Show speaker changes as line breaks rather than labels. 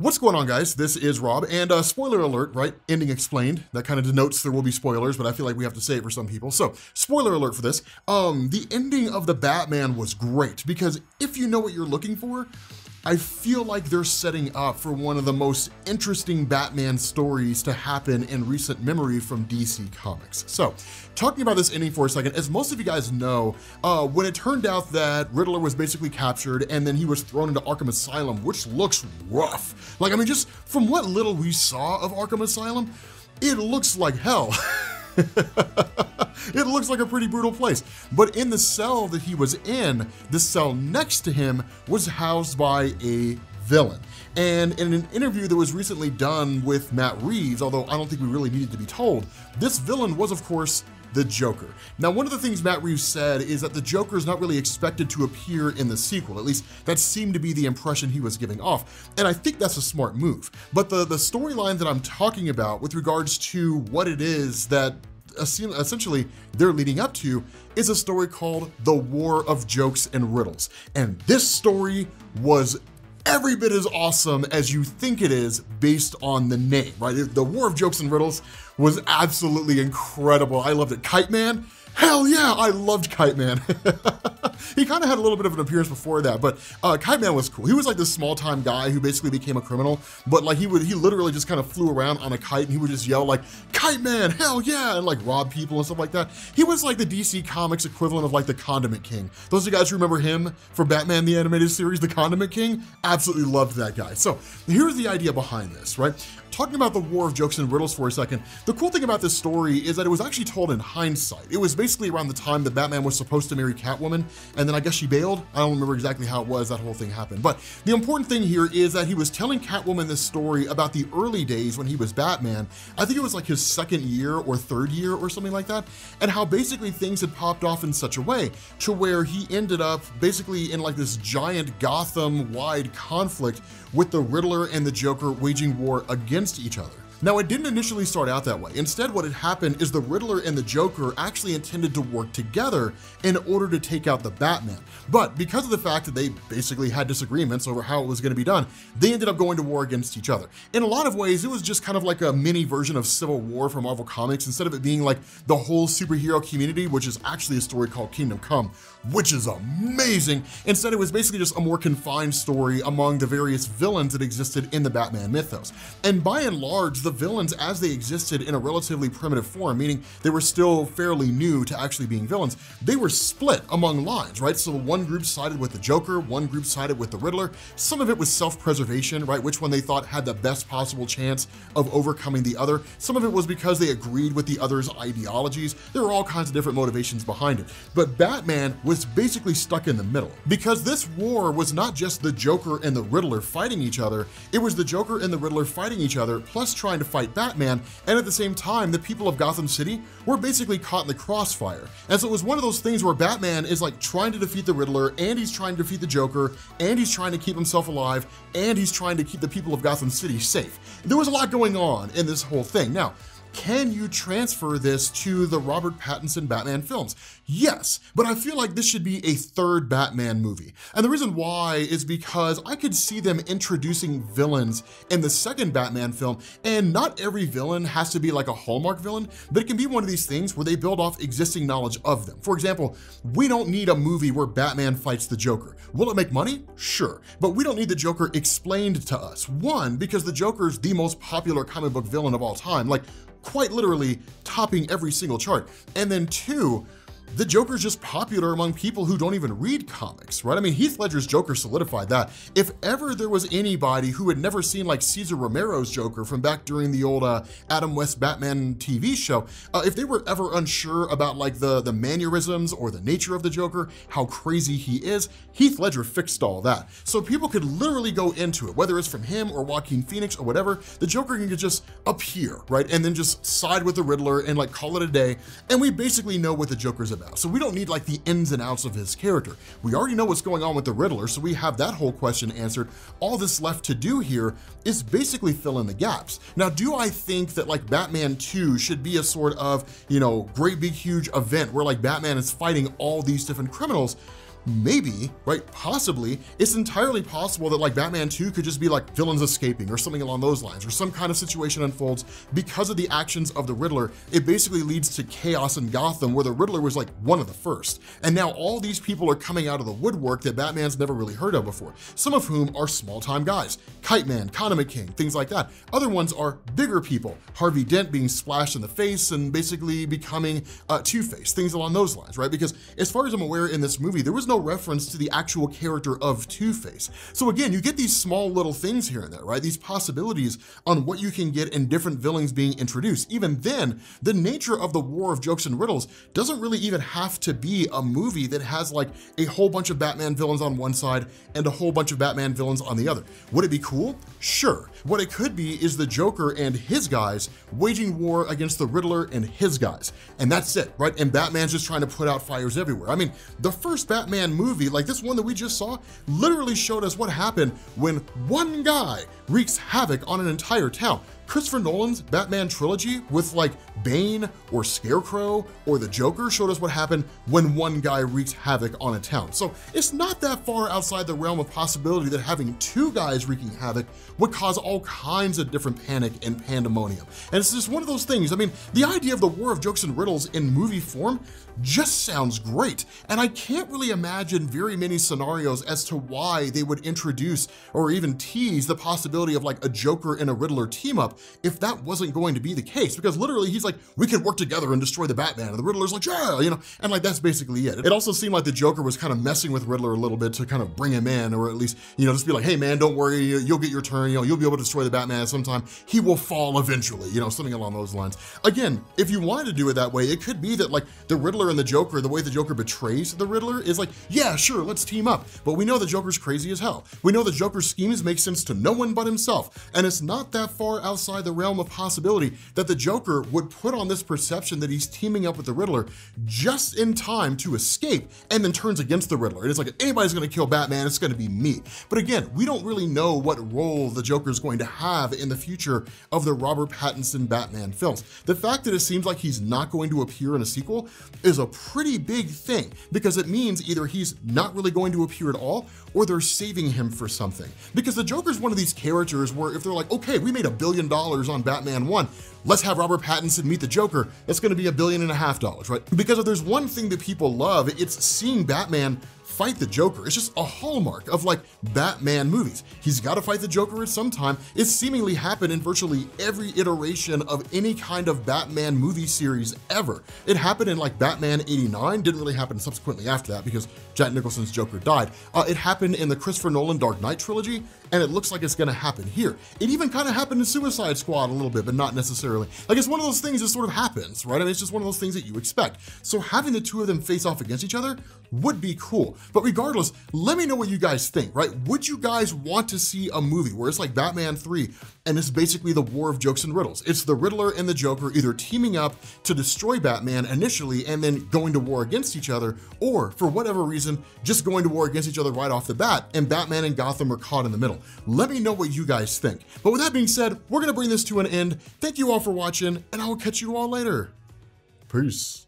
What's going on, guys? This is Rob, and spoiler alert, right? Ending explained. That kind of denotes there will be spoilers, but I feel like we have to say it for some people. So, spoiler alert for this. The ending of the Batman was great, because if you know what you're looking for, I feel like they're setting up for one of the most interesting Batman stories to happen in recent memory from DC Comics. So, talking about this ending for a second, as most of you guys know, when it turned out that Riddler was basically captured and then he was thrown into Arkham Asylum, which looks rough. Like, I mean, just from what little we saw of Arkham Asylum, it looks like hell. It looks like a pretty brutal place. But in the cell that he was in, the cell next to him was housed by a villain. And in an interview that was recently done with Matt Reeves, although I don't think we really needed to be told, this villain was, of course, the Joker. Now, one of the things Matt Reeves said is that the Joker is not really expected to appear in the sequel. At least that seemed to be the impression he was giving off. And I think that's a smart move. But the storyline that I'm talking about with regards to what it is that essentially they're leading up to is a story called The War of Jokes and Riddles. And this story was every bit as awesome as you think it is based on the name, right? The War of Jokes and Riddles was absolutely incredible. I loved it. Kite Man? Hell yeah, I loved Kite Man. He kind of had a little bit of an appearance before that, but Kite Man was cool. He was like this small-time guy who basically became a criminal, but like he literally just kind of flew around on a kite and he would just yell like, Kite Man, hell yeah, and like rob people and stuff like that. He was like the DC Comics equivalent of like the Condiment King. Those of you guys who remember him from Batman the Animated Series, the Condiment King, absolutely loved that guy. So here's the idea behind this, right? Talking about the War of Jokes and Riddles for a second, the cool thing about this story is that it was actually told in hindsight. It was basically around the time that Batman was supposed to marry Catwoman, and then I guess she bailed. I don't remember exactly how it was, that whole thing happened. But the important thing here is that he was telling Catwoman this story about the early days when he was Batman. I think it was like his second year or third year or something like that, and how basically things had popped off in such a way to where he ended up basically in like this giant Gotham-wide conflict with the Riddler and the Joker waging war against each other. Now, it didn't initially start out that way. Instead, what had happened is the Riddler and the Joker actually intended to work together in order to take out the Batman. But because of the fact that they basically had disagreements over how it was going to be done, they ended up going to war against each other. In a lot of ways, it was just kind of like a mini version of Civil War from Marvel Comics, instead of it being like the whole superhero community, which is actually a story called Kingdom Come, which is amazing. Instead, it was basically just a more confined story among the various villains that existed in the Batman mythos. And by and large, the villains as they existed in a relatively primitive form, meaning they were still fairly new to actually being villains, they were split among lines, right? So one group sided with the Joker, one group sided with the Riddler. Some of it was self-preservation, right? Which one they thought had the best possible chance of overcoming the other. Some of it was because they agreed with the other's ideologies. There were all kinds of different motivations behind it. But Batman was basically stuck in the middle, because this war was not just the Joker and the Riddler fighting each other, it was the Joker and the Riddler fighting each other, plus trying to fight Batman, and at the same time, the people of Gotham City were basically caught in the crossfire. And so it was one of those things where Batman is like trying to defeat the Riddler, and he's trying to defeat the Joker, and he's trying to keep himself alive, and he's trying to keep the people of Gotham City safe. There was a lot going on in this whole thing. Now, can you transfer this to the Robert Pattinson Batman films? Yes, but I feel like this should be a third Batman movie. And the reason why is because I could see them introducing villains in the second Batman film, and not every villain has to be like a Hallmark villain, but it can be one of these things where they build off existing knowledge of them. For example, we don't need a movie where Batman fights the Joker. Will it make money? Sure, but we don't need the Joker explained to us. One, because the Joker's the most popular comic book villain of all time, like quite literally topping every single chart. And then two, the Joker's just popular among people who don't even read comics, right? I mean, Heath Ledger's Joker solidified that. If ever there was anybody who had never seen like Cesar Romero's Joker from back during the old Adam West Batman TV show, if they were ever unsure about like the mannerisms or the nature of the Joker, how crazy he is, Heath Ledger fixed all that. So people could literally go into it, whether it's from him or Joaquin Phoenix or whatever, the Joker can just appear, right? And then just side with the Riddler and like call it a day. And we basically know what the Joker's about. So we don't need like the ins and outs of his character. We already know what's going on with the Riddler, so we have that whole question answered. All that's left to do here is basically fill in the gaps. Now, do I think that like Batman 2 should be a sort of, you know, great big huge event where like Batman is fighting all these different criminals? maybe, right, possibly, it's entirely possible that like Batman 2 could just be like villains escaping or something along those lines, or some kind of situation unfolds because of the actions of the Riddler. It basically leads to chaos in Gotham, where the Riddler was like one of the first. And now all these people are coming out of the woodwork that Batman's never really heard of before, some of whom are small-time guys, Kite Man, Condiment King, things like that. Other ones are bigger people, Harvey Dent being splashed in the face and basically becoming Two-Face, things along those lines, right? Because as far as I'm aware in this movie, there was no reference to the actual character of Two-Face. So again, you get these small little things here and there, right? These possibilities on what you can get in different villains being introduced. Even then, the nature of the War of Jokes and Riddles doesn't really even have to be a movie that has like a whole bunch of Batman villains on one side and a whole bunch of Batman villains on the other. Would it be cool? Sure. What it could be is the Joker and his guys waging war against the Riddler and his guys. And that's it, right? And Batman's just trying to put out fires everywhere. I mean, the first Batman movie, like this one that we just saw, literally showed us what happened when one guy wreaks havoc on an entire town. Christopher Nolan's Batman trilogy with like Bane or Scarecrow or the Joker showed us what happened when one guy wreaks havoc on a town. So it's not that far outside the realm of possibility that having two guys wreaking havoc would cause all kinds of different panic and pandemonium. And it's just one of those things. I mean, the idea of the War of Jokes and Riddles in movie form just sounds great. And I can't really imagine very many scenarios as to why they would introduce or even tease the possibility of like a Joker and a Riddler team up if that wasn't going to be the case, because literally he's like, we can work together and destroy the Batman, and the Riddler's like, yeah, you know, and like that's basically it. It also seemed like the Joker was kind of messing with Riddler a little bit to kind of bring him in, or at least, you know, just be like, hey man, don't worry, you'll get your turn, you know, you'll be able to destroy the Batman sometime, he will fall eventually, you know, something along those lines. Again, if you wanted to do it that way, it could be that like the Riddler and the Joker, the way the Joker betrays the Riddler is like, yeah, sure, let's team up, but we know the Joker's crazy as hell. We know the Joker's schemes make sense to no one but himself, and it's not that far outside the realm of possibility that the Joker would put on this perception that he's teaming up with the Riddler just in time to escape, and then turns against the Riddler. And it's like, if anybody's gonna kill Batman, it's gonna be me. But again, we don't really know what role the Joker is going to have in the future of the Robert Pattinson Batman films. The fact that it seems like he's not going to appear in a sequel is a pretty big thing, because it means either he's not really going to appear at all, or they're saving him for something. Because the Joker's one of these characters where if they're like, okay, we made $1 billion on Batman 1, let's have Robert Pattinson meet the Joker, it's gonna be $1.5 billion, right? Because if there's one thing that people love, it's seeing Batman fight the Joker. It's just a hallmark of like Batman movies. He's got to fight the Joker at some time. It's seemingly happened in virtually every iteration of any kind of Batman movie series ever. It happened in like Batman '89, didn't really happen subsequently after that because Jack Nicholson's Joker died. It happened in the Christopher Nolan Dark Knight trilogy, and it looks like it's gonna happen here. It even kind of happened in Suicide Squad a little bit, but not necessarily. Like it's one of those things that sort of happens, right? I mean, it's just one of those things that you expect. So having the two of them face off against each other would be cool. But regardless, let me know what you guys think, right? Would you guys want to see a movie where it's like Batman 3 and it's basically the War of Jokes and Riddles? It's the Riddler and the Joker either teaming up to destroy Batman initially and then going to war against each other, or for whatever reason, just going to war against each other right off the bat, and Batman and Gotham are caught in the middle. Let me know what you guys think. But with that being said, we're gonna bring this to an end. Thank you all for watching, and I will catch you all later. Peace.